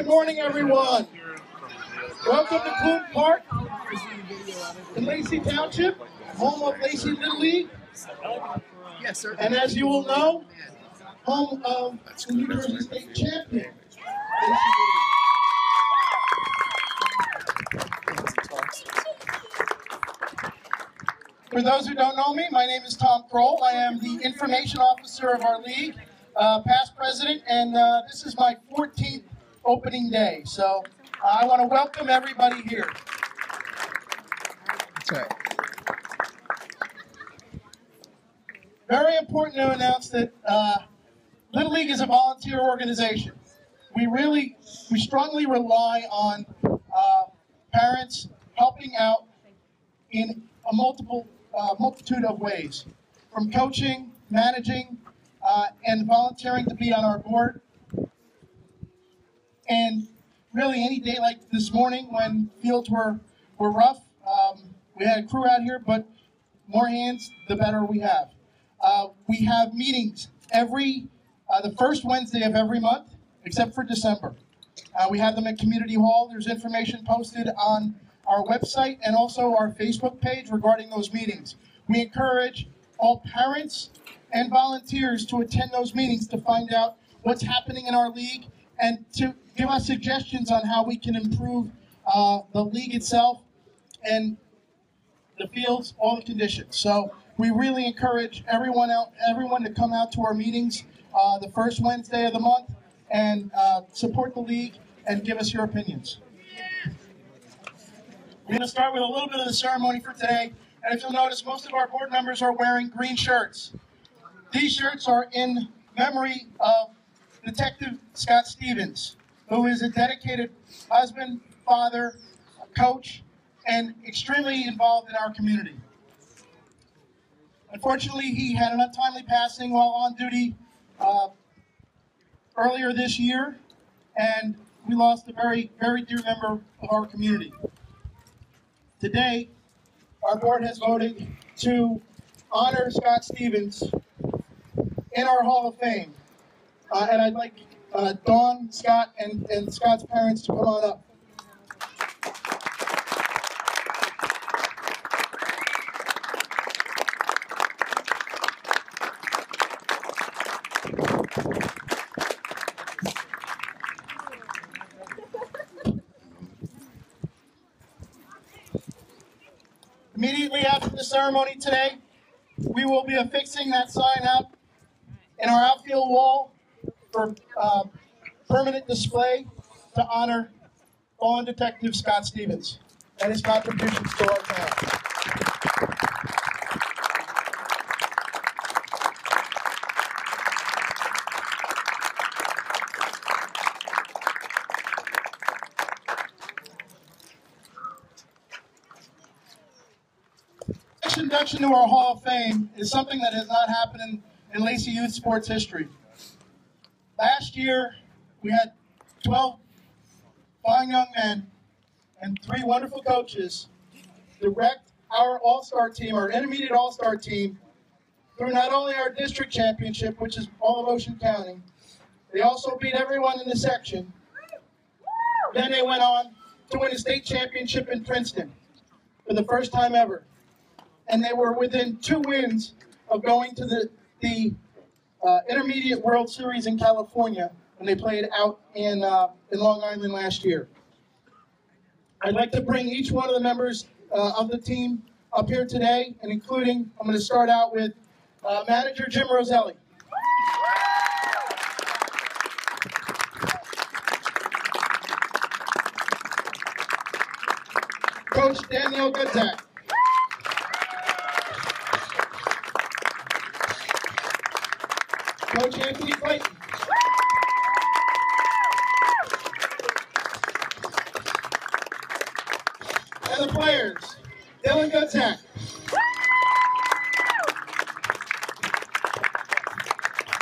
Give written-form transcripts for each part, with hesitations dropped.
Good morning, everyone. Welcome to Clune Park in Lacey Township, home of Lacey Little League. Yes, sir. And as you will know, home of the New Jersey State Champion. For those who don't know me, my name is Tom Kroll. I am the information officer of our league, past president, and this is my 14th opening day. So I want to welcome everybody here. That's right. Very important to announce that Little League is a volunteer organization. We strongly rely on parents helping out in a multitude of ways, from coaching, managing, and volunteering to be on our board. And really, any day like this morning when fields were rough, we had a crew out here, but more hands, the better we have. We have meetings the first Wednesday of every month, except for December. We have them at Community Hall. There's information posted on our website and also our Facebook page regarding those meetings. We encourage all parents and volunteers to attend those meetings to find out what's happening in our league and to give us suggestions on how we can improve the league itself and the fields, all the conditions. So we really encourage everyone to come out to our meetings the first Wednesday of the month and support the league and give us your opinions. We're going to start with a little bit of the ceremony for today. And if you'll notice, most of our board members are wearing green shirts. These shirts are in memory of Detective Scott Stevens, who is a dedicated husband, father, coach, and extremely involved in our community. Unfortunately, he had an untimely passing while on duty earlier this year, and we lost a very, very dear member of our community. Today, our board has voted to honor Scott Stevens in our Hall of Fame. And I'd like Dawn, Scott, and Scott's parents to come on up. Immediately after the ceremony today, we will be affixing that sign up in our outfield wall for permanent display to honor fallen Detective Scott Stevens and his contributions to our town. This induction to our Hall of Fame is something that has not happened in Lacey youth sports history. Last year, we had 12 fine young men and 3 wonderful coaches direct our all-star team, our intermediate all-star team, through not only our district championship, which is all of Ocean County, they also beat everyone in the section. Then they went on to win a state championship in Princeton for the first time ever. And they were within 2 wins of going to the Intermediate World Series in California when they played out in Long Island last year. I'd like to bring each one of the members of the team up here today, and including, I'm going to start out with manager Jim Roselli. Coach Danielle Godzak. Coach Anthony Clayton. And the players, Dylan Godzak.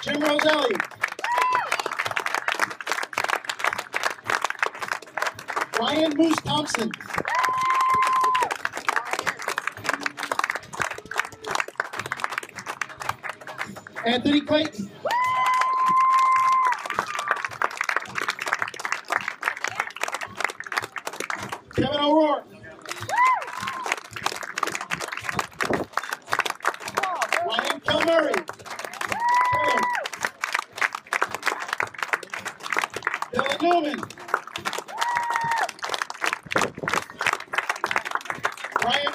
Jim Roselli. Ryan Moose Thompson. Anthony Clayton.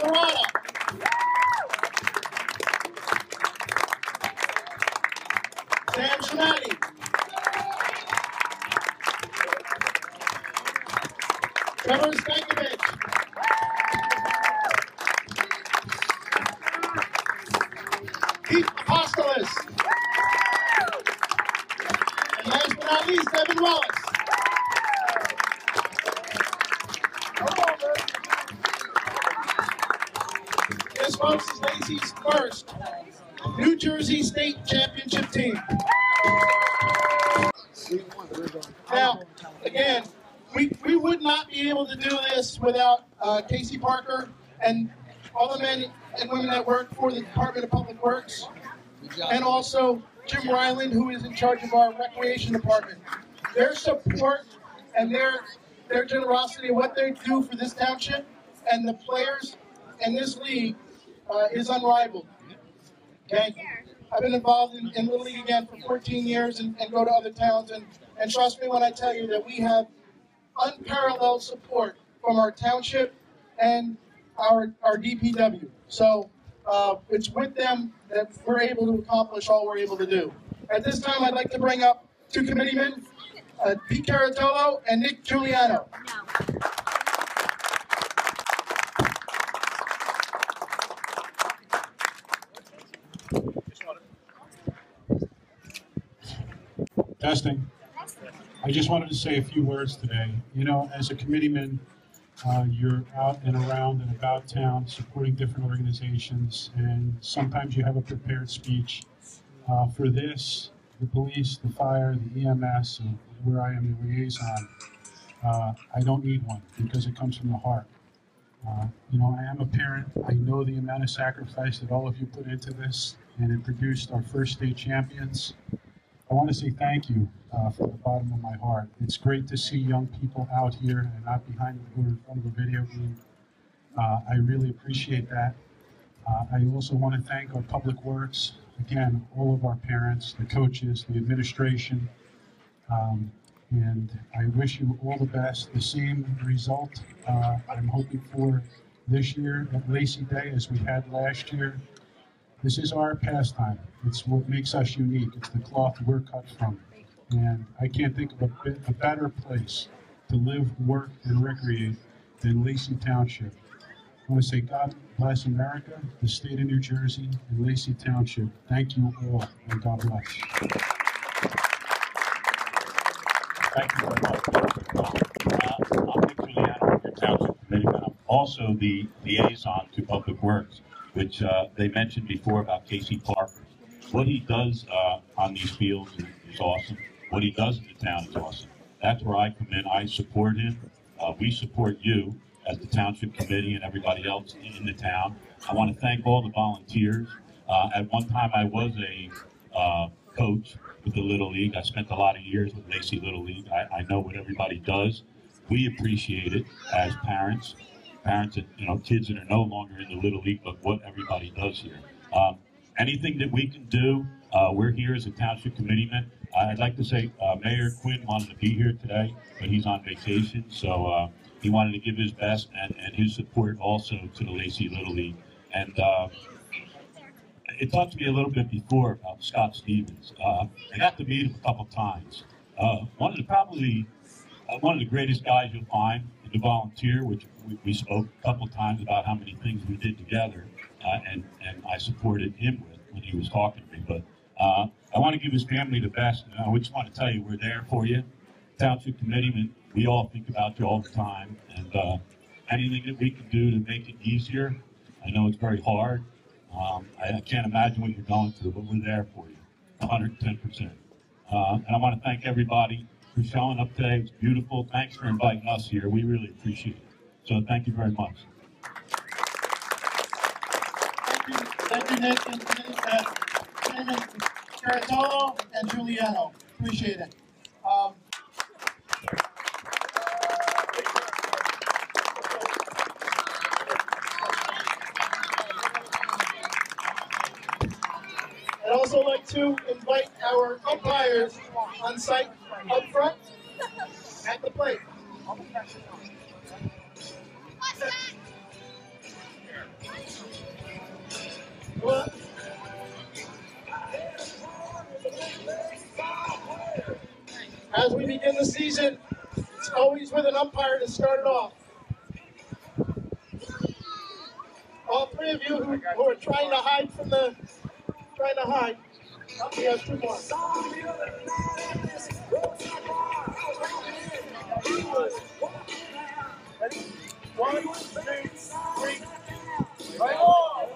Serrano. Sam Shamati. Trevor Stankovic. Keith Apostolos. And last but not least, Devin Wallace. This, folks, is Lacey's first New Jersey State Championship team. Now, again, we would not be able to do this without Casey Parker and all the men and women that work for the Department of Public Works, and also Jim Ryland, who is in charge of our Recreation Department. Their support and their generosity, what they do for this township and the players in this league is unrivaled. Okay? I've been involved in Little League again for 14 years and go to other towns, and trust me when I tell you that we have unparalleled support from our township and our DPW. So it's with them that we're able to accomplish all we're able to do. At this time, I'd like to bring up two committeemen, Pete Caratolo and Nick Giuliano. Testing. I just wanted to say a few words today. You know, as a committeeman, you're out and around and about town supporting different organizations, and sometimes you have a prepared speech. For this, the police, the fire, the EMS, and where I am the liaison, I don't need one because it comes from the heart. You know, I am a parent. I know the amount of sacrifice that all of you put into this, and it produced our first state champions. I want to say thank you from the bottom of my heart. It's great to see young people out here and not behind or in front of a video game. I really appreciate that. I also want to thank our Public Works, again, all of our parents, the coaches, the administration, and I wish you all the best. The same result I'm hoping for this year at Lacey Day as we had last year. This is our pastime. It's what makes us unique. It's the cloth we're cut from. And I can't think of a better place to live, work, and recreate than Lacey Township. I want to say God bless America, the state of New Jersey, and Lacey Township. Thank you all, and God bless. Thank you very much. I'm Nick Giuliano, your Township Committee. I'm also the liaison to Public Works, which they mentioned before about Casey Parker. What he does on these fields is awesome. What he does in the town is awesome. That's where I come in. I support him. We support you as the Township Committee and everybody else in the town. I want to thank all the volunteers. At one time, I was a coach with the Little League. I spent a lot of years with Lacey Little League. I know what everybody does. We appreciate it as parents. Parents that, you know, kids that are no longer in the Little League, but what everybody does here. Anything that we can do, we're here as a Township Committeeman. I'd like to say Mayor Quinn wanted to be here today, but he's on vacation, so he wanted to give his best and his support also to the Lacey Little League. And it talked to me a little bit before about Scott Stevens. I got to meet him a couple times. One of the greatest guys you'll find in the volunteer, which we spoke a couple times about how many things we did together, and I supported him with when he was talking to me. But I want to give his family the best, and I just want to tell you we're there for you. Township Committeeman, we all think about you all the time, and anything that we can do to make it easier. I know it's very hard. I can't imagine what you're going through, but we're there for you, 110%. And I want to thank everybody for showing up today. It's beautiful. Thanks for inviting us here. We really appreciate it. So thank you very much. Thank you, Nick, and Chairman Caratolo and Giuliano. Appreciate it. I'd also like to invite our umpires on site up front at the plate. begin the seaon, it's always with an umpire to start it off. All three of you who are trying to hide from the, we have two more. 1, 2, 3. Right on.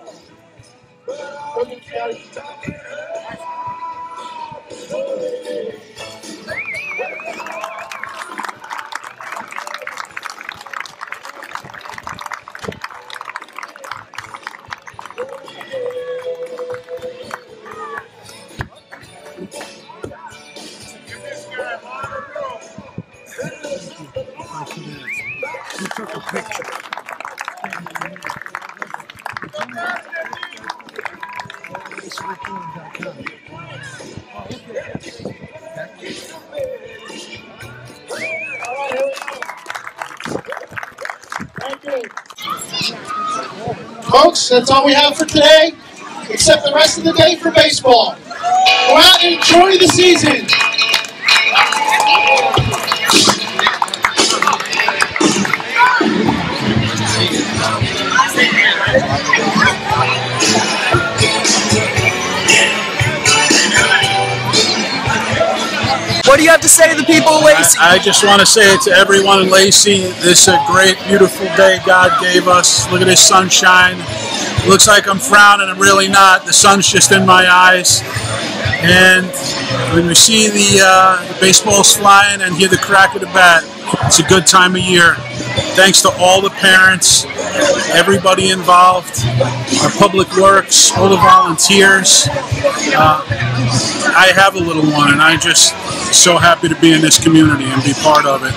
You took a picture. Thank you. Folks, that's all we have for today, except the rest of the day for baseball. Go out and enjoy the season. What do you have to say to the people of Lacey? I just want to say to everyone in Lacey, this is a great, beautiful day God gave us. Look at this sunshine. It looks like I'm frowning, I'm really not. The sun's just in my eyes. And when we see the baseballs flying and hear the crack of the bat, it's a good time of year. Thanks to all the parents, everybody involved, our public works, all the volunteers. I have a little one, and I'm just so happy to be in this community and be part of it.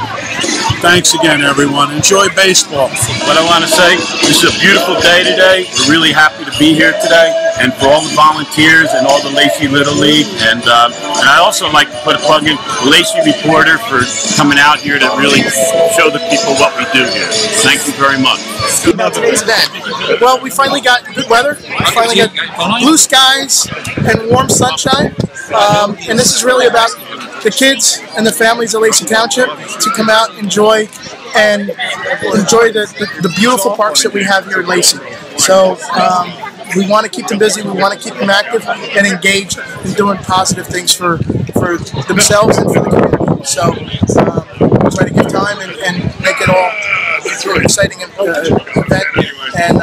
Thanks again, everyone. Enjoy baseball. What I want to say, this is a beautiful day today. We're really happy to be here today, and for all the volunteers and all the Lacey Little League. And I also like to put a plug in the Lacey Reporter for coming out here to really show the people what we do here. Thank you very much. About today's event. Well, we finally got good weather. We finally got blue skies and warm sunshine. And this is really about the kids and the families of Lacey Township to come out, enjoy the beautiful parks that we have here in Lacey. So we want to keep them busy, we want to keep them active and engaged in doing positive things for themselves and for the community. So try to give time and make it all an exciting event. And